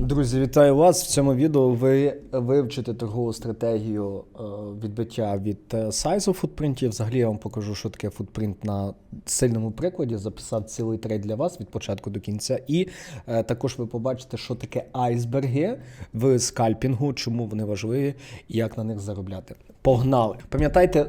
Друзі, вітаю вас! В цьому відео ви вивчите торгову стратегію відбиття від сайзу футпринтів. Взагалі я вам покажу, що таке футпринт на сильному прикладі, записав цілий трейд для вас від початку до кінця. І також ви побачите, що таке айсберги в скальпінгу, чому вони важливі і як на них заробляти. Погнали! Пам'ятайте,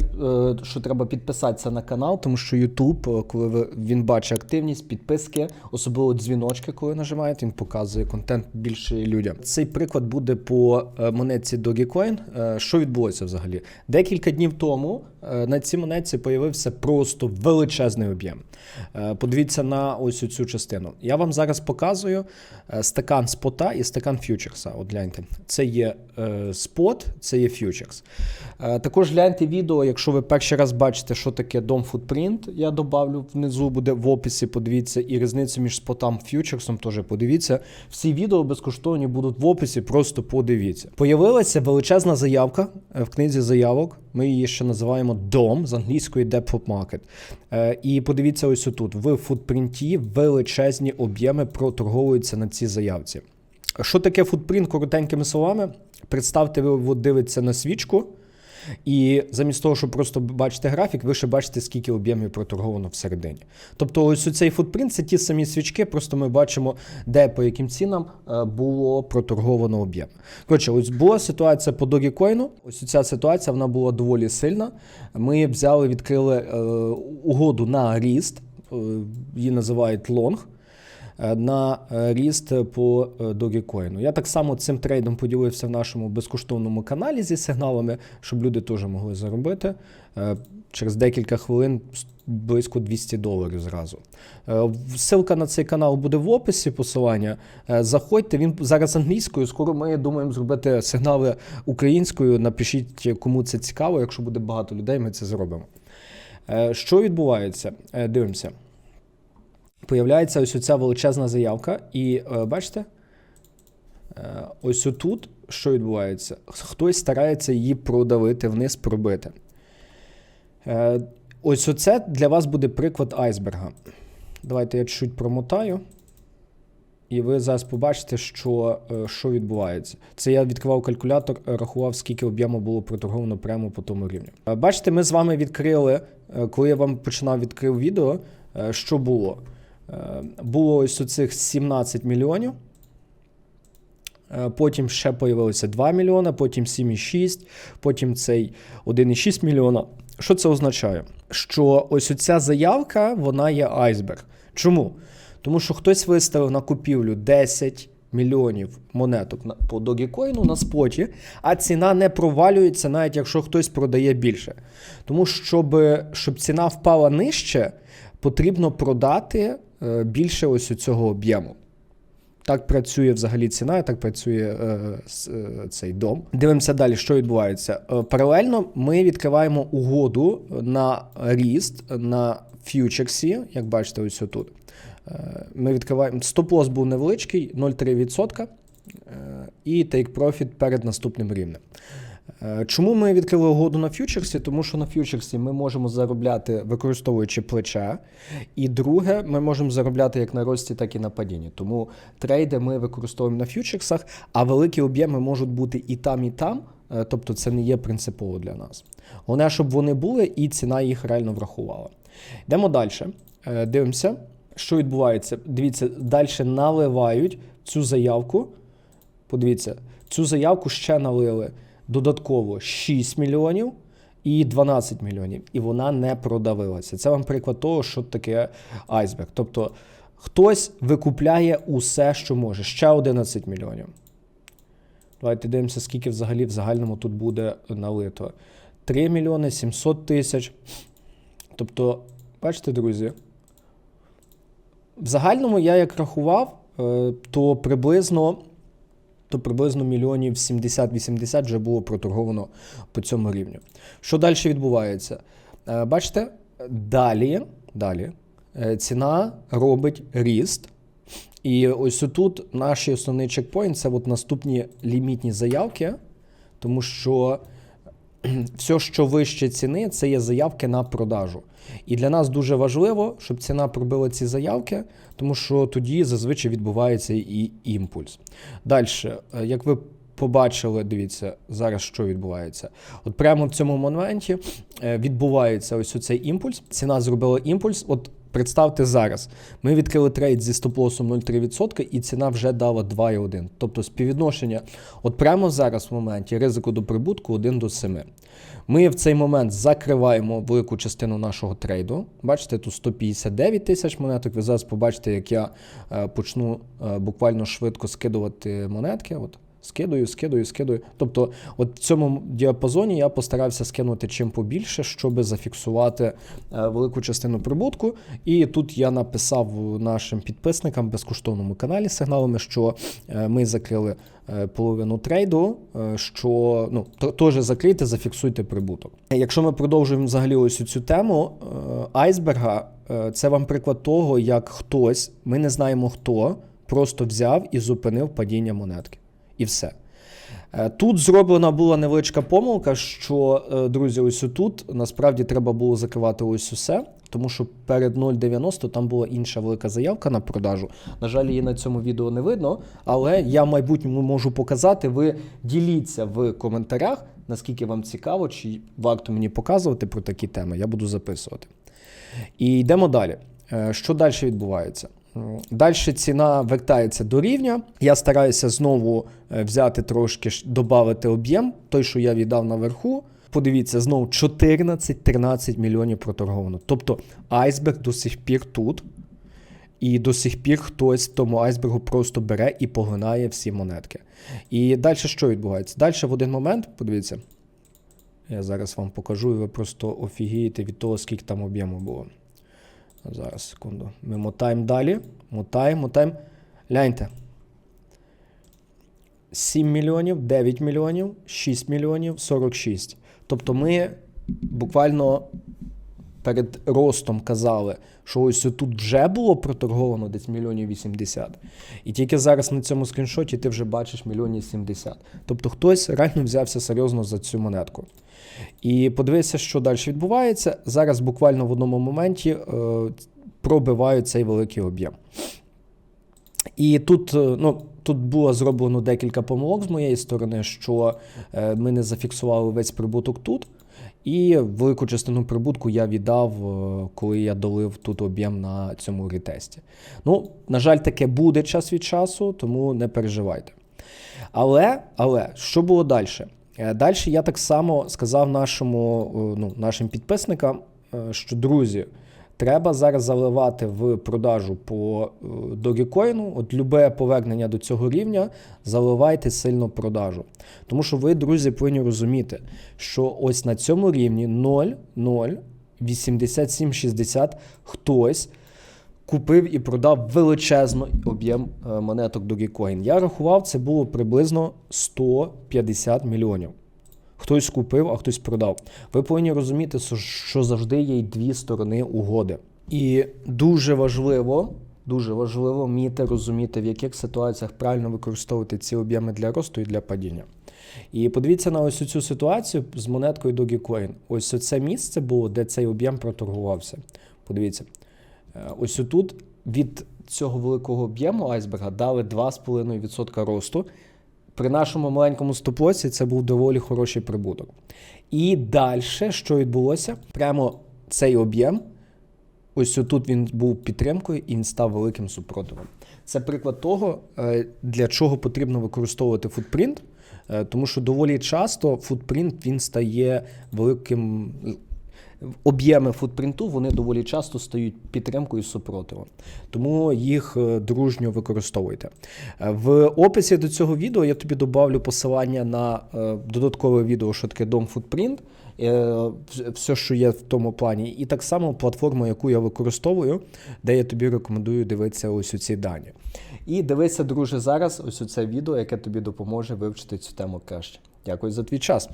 що треба підписатися на канал, тому що YouTube, коли він бачить активність, підписки, особливо дзвіночки, коли нажимаєте, він показує контент більше людям. Цей приклад буде по монетці Dogecoin. Що відбулося взагалі? Декілька днів тому на цій монетці появився просто величезний об'єм. Подивіться на ось цю частину. Я вам зараз показую стакан спота і стакан фьючерса. От гляньте. Це є спот, це є фьючерс. Також гляньте відео, якщо ви перший раз бачите, що таке DOM Footprint, я добавлю внизу, буде в описі, подивіться, і різницю між спотом і фьючерсом теж подивіться. Всі відео безкоштовні будуть в описі, просто подивіться. Появилася величезна заявка в книзі заявок, ми її ще називаємо DOM, з англійської Depth Market. І подивіться ось тут, в футпринті величезні об'єми проторговуються на цій заявці. Що таке футпринт, коротенькими словами? Представте, ви дивитеся на свічку, і замість того, щоб просто бачити графік, ви ще бачите, скільки об'ємів проторговано всередині. Тобто ось цей футпринт – це ті самі свічки, просто ми бачимо, де по яким цінам було проторговано об'єм. Коротше, ось була ситуація по Dogecoin. Ось ця ситуація, вона була доволі сильна. Ми взяли, відкрили угоду на ріст, її називають long, на ріст по Dogecoin. Я так само цим трейдом поділився в нашому безкоштовному каналі зі сигналами, щоб люди теж могли заробити. Через декілька хвилин близько $200 зразу. Ссылка на цей канал буде в описі, посилання. Заходьте, він зараз англійською, скоро ми думаємо зробити сигнали українською. Напишіть, кому це цікаво, якщо буде багато людей, ми це зробимо. Що відбувається? Дивимося. Появляється ось оця величезна заявка, і бачите, ось отут, що відбувається? Хтось старається її продавити вниз, пробити. Ось оце для вас буде приклад айсберга. Давайте я чуть промотаю, і ви зараз побачите, що відбувається. Це я відкривав калькулятор, рахував, скільки об'єму було проторговано прямо по тому рівню. Бачите, ми з вами відкрили, коли я вам відкрив відео, що було? Було ось оцих 17 мільйонів, потім ще появилося 2 мільйона, потім 7,6, потім цей 1,6 мільйона. Що це означає? Що ось оця заявка, вона є айсберг. Чому? Тому що хтось виставив на купівлю 10 мільйонів монеток по Dogecoin на споті, а ціна не провалюється, навіть якщо хтось продає більше. Тому щоб ціна впала нижче, потрібно продати більше ось цього об'єму. Так працює взагалі ціна, так працює цей дом. Дивимося далі, що відбувається. Паралельно ми відкриваємо угоду на ріст на фьючерсі, як бачите ось тут. Ми відкриваємо, стоп-лосс був невеличкий, 0,3%, і take profit перед наступним рівнем. Чому ми відкрили угоду на фьючерсі? Тому що на фьючерсі ми можемо заробляти, використовуючи плече. І друге, ми можемо заробляти як на рості, так і на падінні. Тому трейди ми використовуємо на фьючерсах, а великі об'єми можуть бути і там, тобто це не є принципово для нас. Головне, щоб вони були і ціна їх реально врахувала. Йдемо далі. Дивимося, що відбувається. Дивіться, далі наливають цю заявку. Подивіться, цю заявку ще налили. Додатково 6 мільйонів і 12 мільйонів. І вона не продавилася. Це вам приклад того, що таке айсберг. Тобто хтось викупляє усе, що може. Ще 11 мільйонів. Давайте дивимося, скільки взагалі в загальному тут буде налито. 3 мільйони 700 тисяч. Тобто, бачите, друзі, в загальному я як рахував, то приблизно мільйонів 70-80 вже було проторговано по цьому рівню. Що далі відбувається? Бачите, далі ціна робить ріст. І ось тут наш основний чекпоінт – це от наступні лімітні заявки, тому що все, що вище ціни, це є заявки на продажу. І для нас дуже важливо, щоб ціна пробила ці заявки, тому що тоді зазвичай відбувається і імпульс. Далі, як ви побачили, дивіться, зараз що відбувається. От прямо в цьому моменті відбувається ось оцей імпульс. Ціна зробила імпульс. От представте зараз, ми відкрили трейд зі стоп-лосом 0,3% і ціна вже дала 2,1. Тобто співвідношення от прямо зараз в моменті ризику до прибутку 1 до 7. Ми в цей момент закриваємо велику частину нашого трейду. Бачите, тут 159 тисяч монеток. Ви зараз побачите, як я почну буквально швидко скидувати монетки. От. Скидую. Тобто от в цьому діапазоні я постарався скинути чим побільше, щоб зафіксувати велику частину прибутку. І тут я написав нашим підписникам в безкоштовному каналі сигналами, що ми закрили половину трейду, що теж закрийте, зафіксуйте прибуток. Якщо ми продовжуємо взагалі ось цю тему айсберга, це вам приклад того, як хтось, ми не знаємо хто, просто взяв і зупинив падіння монетки. І все. Тут зроблена була невеличка помилка, що, друзі, ось тут насправді треба було закривати ось усе, тому що перед 0,90 там була інша велика заявка на продажу. На жаль, її на цьому відео не видно, але я в майбутньому можу показати. Ви діліться в коментарях, наскільки вам цікаво, чи варто мені показувати про такі теми. Я буду записувати. І йдемо далі. Що далі відбувається? Далі ціна вертається до рівня. Я стараюся знову взяти трошки, додати об'єм, той, що я віддав наверху. Подивіться, знову 14-13 мільйонів проторговано. Тобто айсберг до сих пір тут. І до сих пір хтось в тому айсбергу просто бере і поглинає всі монетки. І далі що відбувається? Далі в один момент, подивіться, я зараз вам покажу, і ви просто офігієте від того, скільки там об'єму було. Зараз, секунду. Ми мотаємо далі. Мотаємо. Гляньте. 7 мільйонів, 9 мільйонів, 6 мільйонів, 46. Тобто ми буквально перед ростом казали, що ось тут вже було проторговано десь мільйонів 80. І тільки зараз на цьому скріншоті ти вже бачиш мільйонів 70. Тобто хтось реально взявся серйозно за цю монетку. І подивися, що далі відбувається. Зараз буквально в одному моменті пробивають цей великий об'єм. І тут було зроблено декілька помилок з моєї сторони, що ми не зафіксували весь прибуток тут. І велику частину прибутку я віддав, коли я долив тут об'єм на цьому ретесті. На жаль, таке буде час від часу, тому не переживайте. Але, що було далі? Далі я так само сказав нашим підписникам, що, друзі, треба зараз заливати в продажу по Dogecoin. От любе повернення до цього рівня заливайте сильно продажу. Тому що ви, друзі, повинні розуміти, що ось на цьому рівні 0,08760 хтось купив і продав величезний об'єм монеток Dogecoin. Я рахував, це було приблизно 150 мільйонів. Хтось купив, а хтось продав. Ви повинні розуміти, що завжди є й дві сторони угоди. І дуже важливо вміти розуміти, в яких ситуаціях правильно використовувати ці об'єми для росту і для падіння. І подивіться на ось цю ситуацію з монеткою Dogecoin. Ось це місце було, де цей об'єм проторгувався. Подивіться. Ось тут від цього великого об'єму айсберга дали 2,5% росту. При нашому маленькому стоп-лосі це був доволі хороший прибуток. І далі, що відбулося? Прямо цей об'єм, ось тут він був підтримкою і він став великим супротивом. Це приклад того, для чого потрібно використовувати футпринт, тому що доволі часто футпринт він стає великим. Об'єми футпринту, вони доволі часто стають підтримкою і супротивом. Тому їх дружньо використовуйте. В описі до цього відео я тобі добавлю посилання на додаткове відео, що таке DOM футпринт, все, що є в тому плані. І так само платформу, яку я використовую, де я тобі рекомендую дивитися ось ці дані. І дивися, друже, зараз ось це відео, яке тобі допоможе вивчити цю тему краще. Дякую за твій час.